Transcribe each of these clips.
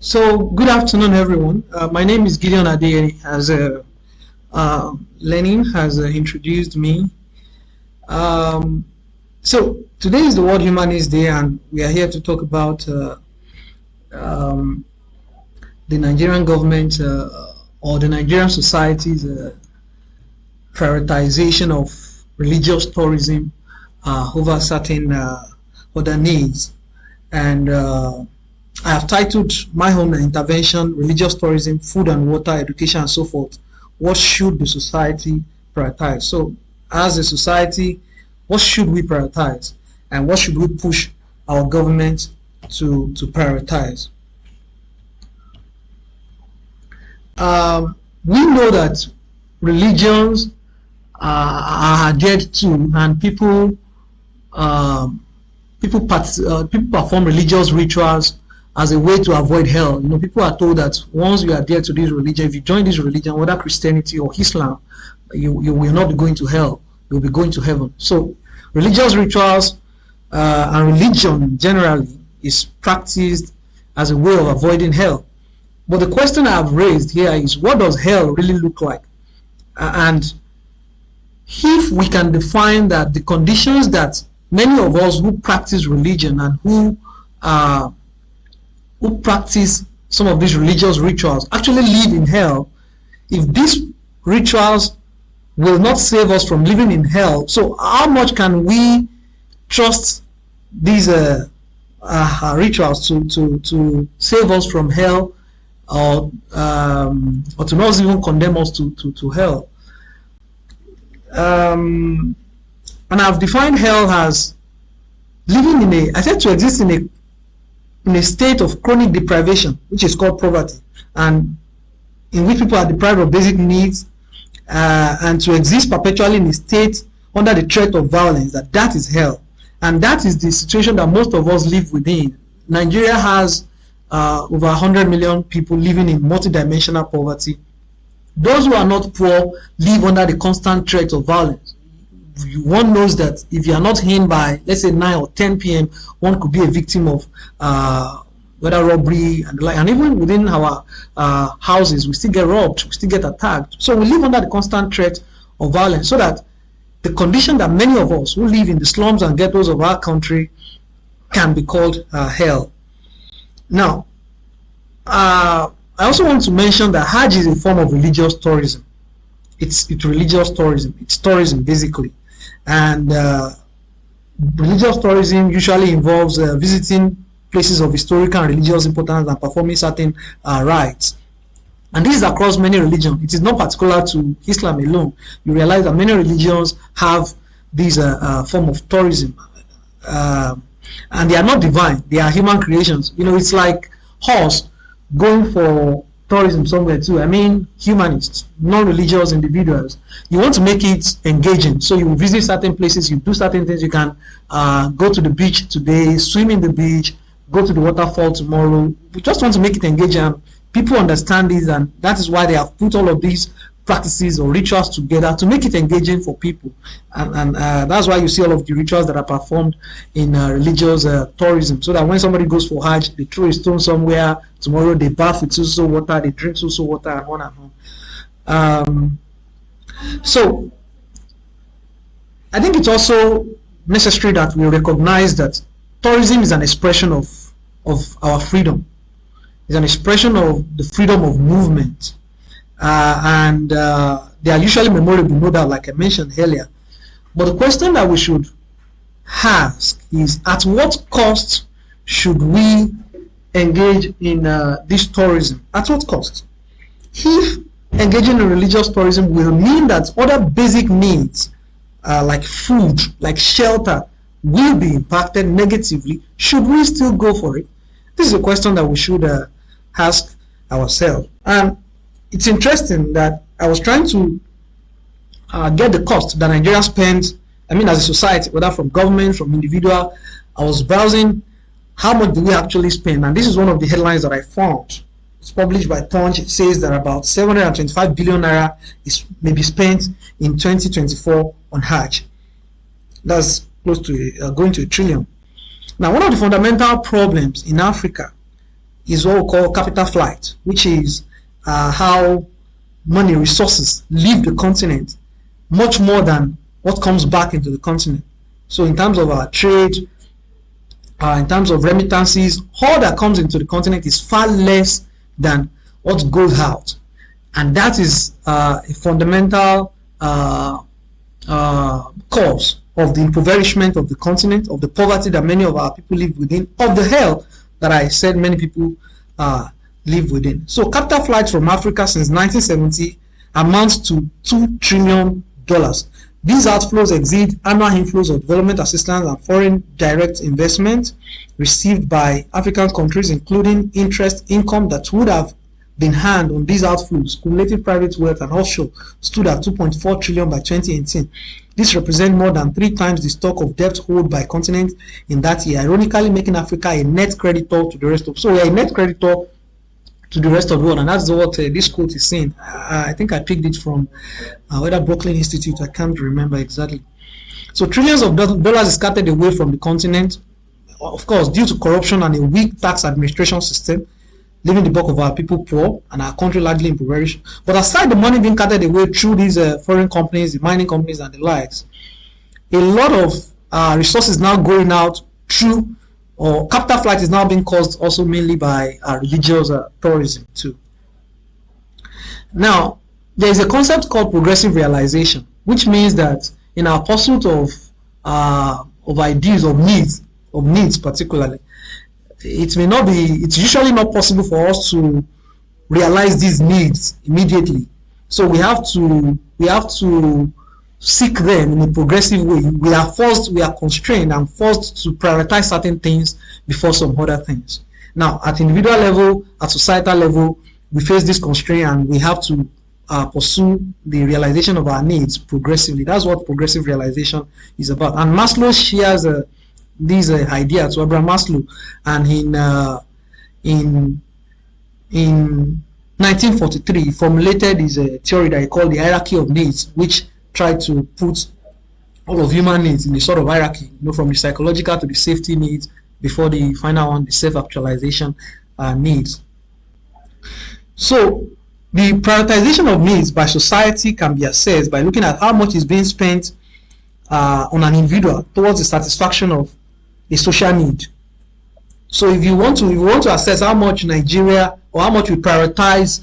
So, good afternoon, everyone. My name is Gideon Adeyeni. As Lenin has introduced me. So, today is the World Humanists Day, and we are here to talk about the Nigerian government or the Nigerian society's prioritization of religious tourism over certain other needs. And I have titled my own intervention, Religious Tourism, Food and Water, Education, and so forth. What should the society prioritize? So, as a society, what should we prioritize? And what should we push our government to prioritize? We know that religions are adhered to, and people perform religious rituals as a way to avoid hell. You know, people are told that once you adhere to this religion, if you join this religion, whether Christianity or Islam, you will not be going to hell. You'll be going to heaven. So, religious rituals and religion generally is practiced as a way of avoiding hell. But the question I have raised here is, what does hell really look like? And if we can define that the conditions that many of us who practice religion and who practice some of these religious rituals actually live in hell, if these rituals will not save us from living in hell, so how much can we trust these rituals to save us from hell, or to not even condemn us to hell? And I've defined hell as living in I said to exist in a state of chronic deprivation, which is called poverty, and in which people are deprived of basic needs, and to exist perpetually in a state under the threat of violence. That is hell, and that is the situation that most of us live within. Nigeria has over 100 million people living in multidimensional poverty. Those who are not poor live under the constant threat of violence. One knows that if you are not in by, let's say, 9 or 10 p.m., one could be a victim of whether robbery and the like. And even within our houses, we still get robbed, we still get attacked. So we live under the constant threat of violence, so that the condition that many of us who live in the slums and ghettos of our country can be called hell. Now, I also want to mention that Hajj is a form of religious tourism. It's religious tourism. It's tourism, basically. And religious tourism usually involves visiting places of historical and religious importance and performing certain rites. And this is across many religions. It is not particular to Islam alone. You realize that many religions have this form of tourism. And they are not divine. They are human creations. You know, it's like horse going for tourism somewhere too. I mean, humanists, non-religious individuals, you want to make it engaging, so you visit certain places, you do certain things. You can go to the beach today, swim in the beach, go to the waterfall tomorrow. We just want to make it engaging. People understand this, and that is why they have put all of these practices or rituals together to make it engaging for people. And that's why you see all of the rituals that are performed in religious tourism, so that when somebody goes for Hajj, they throw a stone somewhere, tomorrow they bath with so water, they drink so water, and on and on. So I think it's also necessary that we recognize that tourism is an expression of our freedom. It's an expression of the freedom of movement. And they are usually memorable, no doubt, like I mentioned earlier. But the question that we should ask is, at what cost should we engage in this tourism? At what cost? If engaging in religious tourism will mean that other basic needs like food, like shelter, will be impacted negatively, should we still go for it? This is a question that we should ask ourselves. And it's interesting that I was trying to get the cost that Nigeria spends, I mean, as a society, whether from government, from individual. I was browsing how much do we actually spend, and this is one of the headlines that I found. It's published by Punch. It says that about 725 billion naira may be spent in 2024 on Hajj. That's close to going to $1 trillion. Now, one of the fundamental problems in Africa is what we call capital flight, which is how money resources leave the continent much more than what comes back into the continent. So in terms of our trade, in terms of remittances, all that comes into the continent is far less than what goes out. And that is a fundamental cause of the impoverishment of the continent, of the poverty that many of our people live within, of the hell that I said many people live within. So capital flight from Africa since 1970 amounts to $2 trillion. These outflows exceed annual inflows of development assistance and foreign direct investment received by African countries, including interest income that would have been earned on these outflows. Cumulative private wealth and offshore stood at 2.4 trillion by 2018. This represents more than 3 times the stock of debt owed by continent in that year, ironically making Africa a net creditor to the rest of. So we are a net creditor to the rest of the world, and that's what this quote is saying. I think I picked it from whether Brooklyn Institute, I can't remember exactly. So trillions of dollars is scattered away from the continent, of course, due to corruption and a weak tax administration system, leaving the bulk of our people poor and our country largely impoverished. But aside the money being carted away through these foreign companies, the mining companies and the likes, a lot of resources now going out through, or capital flight is now being caused also mainly by religious tourism too. Now, there is a concept called progressive realization, which means that in our pursuit of ideas, of needs particularly, it's usually not possible for us to realize these needs immediately. So we have to seek them in a progressive way. We are constrained and forced to prioritize certain things before some other things. Now, at individual level, at societal level, we face this constraint and we have to pursue the realization of our needs progressively. That's what progressive realization is about. And Maslow shares this idea to Abraham Maslow, and in 1943 he formulated his theory that he called the hierarchy of needs, which tried to put all of human needs in a sort of hierarchy, from the psychological to the safety needs, before the final one, the self-actualization needs. So the prioritization of needs by society can be assessed by looking at how much is being spent on an individual towards the satisfaction of a social need. So if you want to assess how much Nigeria, or how much we prioritize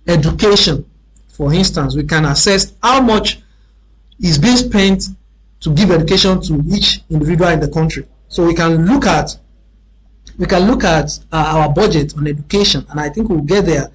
education, for instance, we can assess how much is being spent to give education to each individual in the country. So we can look at our budget on education, and I think we'll get there.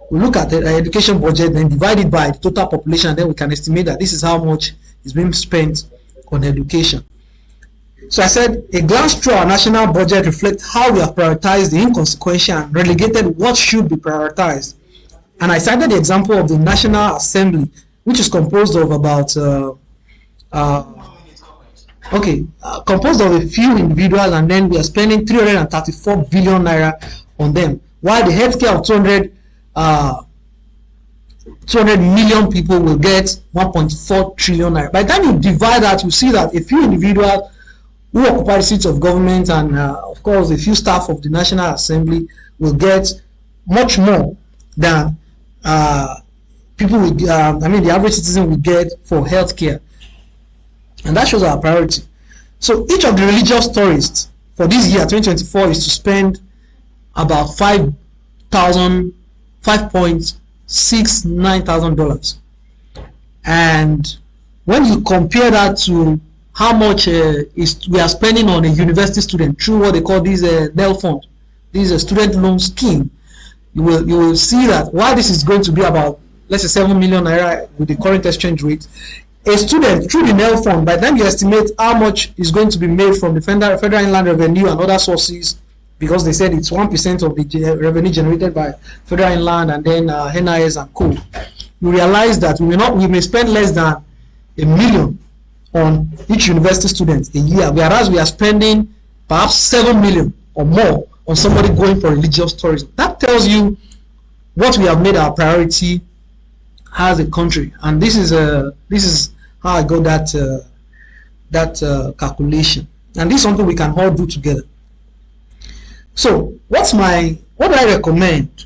We'll look at the education budget, then divide it by the total population, and then we can estimate that this is how much is being spent on education. So I said, a glance through our national budget reflects how we have prioritized the inconsequential and relegated what should be prioritized. And I cited the example of the National Assembly, which is composed of about composed of a few individuals, and then we are spending 334 billion naira on them, while the healthcare of 200 million people will get 1.4 trillion naira. By the time you divide that, you see that a few individuals who occupy the seats of government and of course a few staff of the National Assembly will get much more than people with the average citizen will get for healthcare. And that shows our priority. So each of the religious tourists for this year 2024 is to spend about $5.69,000. And when you compare that to how much we are spending on a university student through what they call this NEL fund, this is a student loan scheme, you will see that while this is going to be about, let's say, 7 million naira with the current exchange rate, a student through the NEL fund, by the time you estimate how much is going to be made from the federal inland revenue and other sources, because they said it's 1% of the revenue generated by federal inland and then NIS and co, you realize that we may spend less than $1 million on each university student a year, whereas we are spending perhaps 7 million or more on somebody going for religious tourism. That tells you what we have made our priority as a country, and this is how I got that calculation, and this is something we can all do together. So what's my what do I recommend?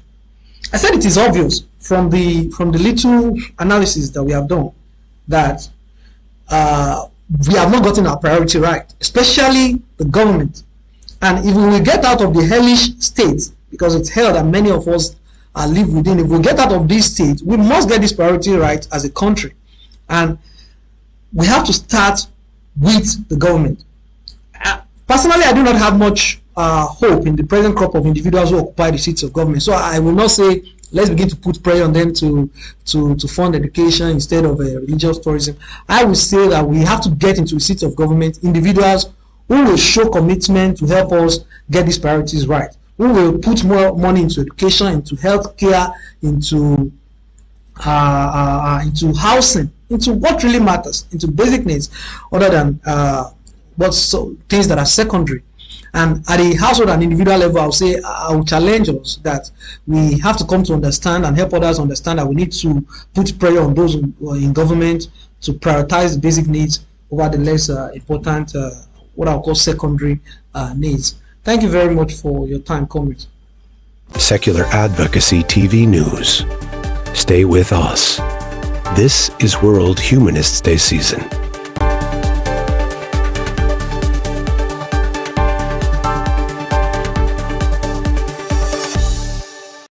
I said it is obvious from the little analysis that we have done that we have not gotten our priority right, especially the government. And if we will get out of the hellish state, because it's hell that many of us live within, if we get out of this state, we must get this priority right as a country. And we have to start with the government. Personally, I do not have much hope in the present crop of individuals who occupy the seats of government. So I will not say let's begin to put pressure on them to fund education instead of religious tourism. I will say that we have to get into the seats of government individuals who will show commitment to help us get these priorities right, who will put more money into education, into healthcare, into housing, into what really matters, into basic needs, other than things that are secondary. And at a household and individual level, I will challenge us that we have to come to understand and help others understand that we need to put pressure on those in government to prioritize the basic needs over the less important, what I'll call secondary needs. Thank you very much for your time, comrades. Secular Advocacy TV News. Stay with us. This is World Humanists Day season.